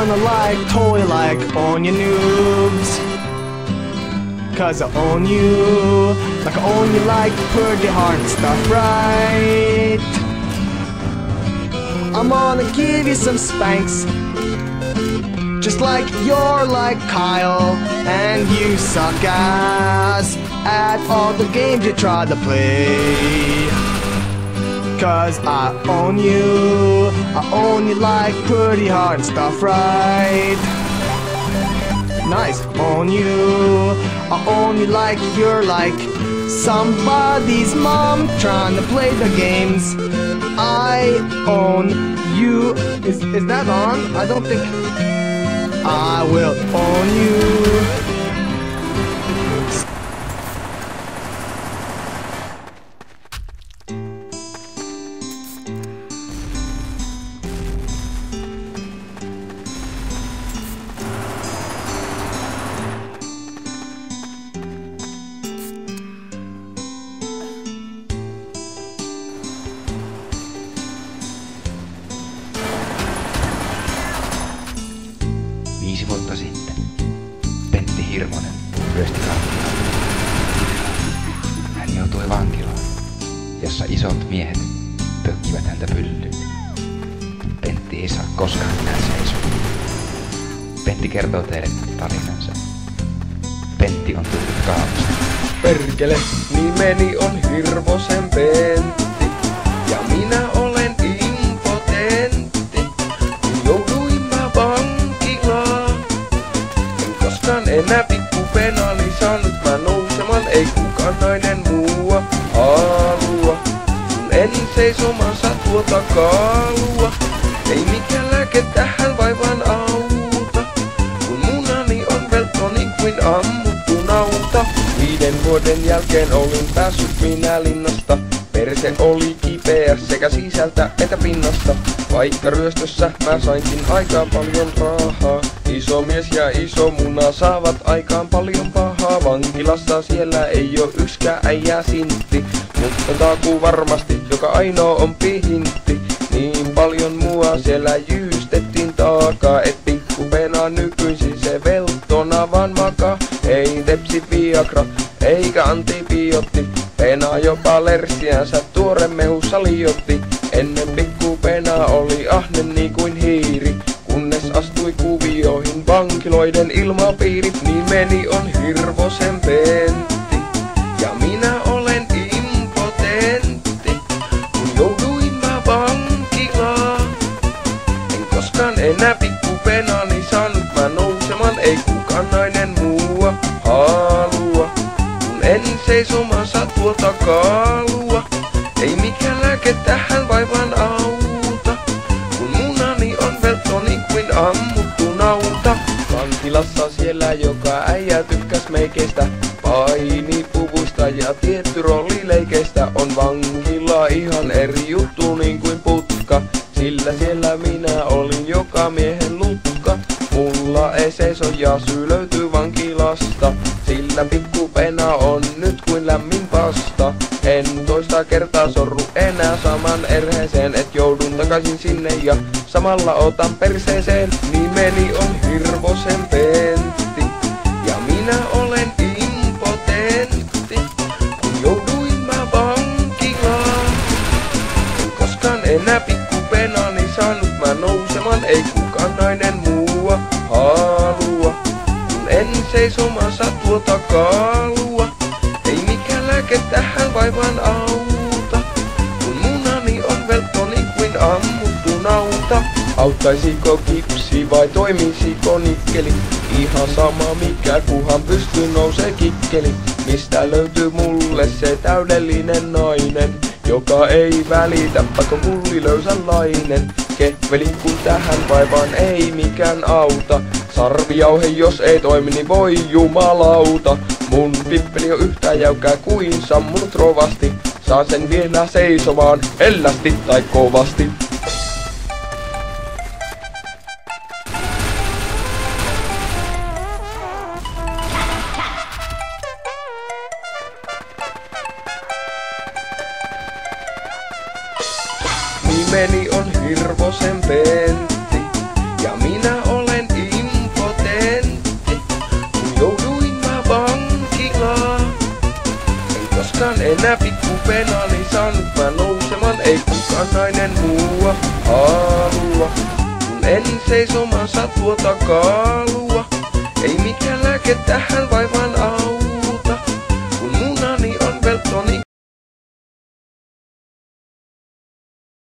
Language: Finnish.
gonna totally own you noobs. 'Cause I own you, like I own you like pretty hard stuff, right? I'm gonna give you some spanks, just like you're like Kyle, and you suck ass at all the games you try to play. 'Cause I own you like pretty hard stuff, right? Nice, own you, I own you like you're like somebody's mom trying to play the games. I own you. Is that on? I don't think. I will own you. Viisi vuotta sitten Pentti Hirvonen ryösti vankilaan. Hän joutui vankilaan, jossa isot miehet pökkivät häntä pyllyyn. Pentti ei saa koskaan enää seisoa. Pentti kertoo teille tarinansa. Pentti on tullut kaapista. Perkele, nimeni on Hirvosen Pentti, ja minä olen impotentti. Kun jouduin mä vankilaan, en koskaan enää pikkupenaani saanut mä nousemaan, ei kukaan nainen mua halua. Kun en seisomansa tuota kaalua, ei mikään lääke tähän vaivaan auta. Kun munani on veltto niin kuin ammuttu nauta. 5 vuoden jälkeen olin päässyt minä linnasta. Perse oli kipeä sekä sisältä että pinnasta. Vaikka ryöstössä mä sainkin aikaan paljon rahaa. Iso mies ja iso muna saavat aikaan paljon pahaa. Vankilassa siellä ei oo yksikään äijää sintti, mutta takuu varmasti joka ainoa on pihintti. Niin paljon mua siellä jyystettiin taakaa, et pikkupena nykyisin se velttona vaan makaa. Ei tepsi viagra eikä antibiootti, pena jopa lerssiänsä tuore mehussa liotti. Ennen pikkupena oli ahne niin kuin hiiri, kunnes astui kuvioihin vankiloiden ilmapiirit. Nimeni on Hirvosen Pentti, ja minä olen impotentti. Kun jouduin mä vankilaan, en koskaan enää pikkupenaani saanut mä nousemaan, ei kukaan nainen mua halua. Kun en seisomansa tuolta kaalua, ei mikään lääke tähän vaivaan auta. Kun munani on veltto niin kuin ammuttu nauta. Vankilassa siellä joka äijä tykkäs meikeistä, painipuvuista ja tietty rollileikeistä. On vankila ihan eri juttu niin kuin putka, sillä siellä minä olin joka miehen lutka. Mulla ei seiso ja syy löytyy vankilasta, sillä pikkupena on nyt kuin lämmin pasta. En toista kertaa sorru enää saman erheeseen, et joudun takaisin sinne ja samalla otan perseeseen. Nimeni on Hirvosen Pentti, ja minä olen impotentti. Kun jouduin mä vankilaan, en koskaan enää pikkupenaani saanut mä nousemaan, ei kukaan nainen mua halua. Kun en seisomansa tuota kaalua, ei mikään lääke tähän vaivaan auta. Kun munani on veltto niin kuin ammuttu nauta. Auttaisiko kipsi vai toimisiko nikkeli? Ihan sama mikä, kunhan pystyyn nousee kikkeli. Mistä löytyy mulle se täydellinen nainen, joka ei välitä, vaikka kulli löysänlainen. Kehveli kun tähän vaivaan ei mikään auta. Sarvijauhe jos ei toimi, niin voi jumalauta. Mun pippeli on yhtä jäykää kuin sammunut rovasti. Saan sen vielä seisomaan hellästi tai kovasti. Nimeni on Hirvosen Pentti, ja minä olen halua. Kun enin seisomansa tuota kaalua. Ei mikään lääke tähän vaivaan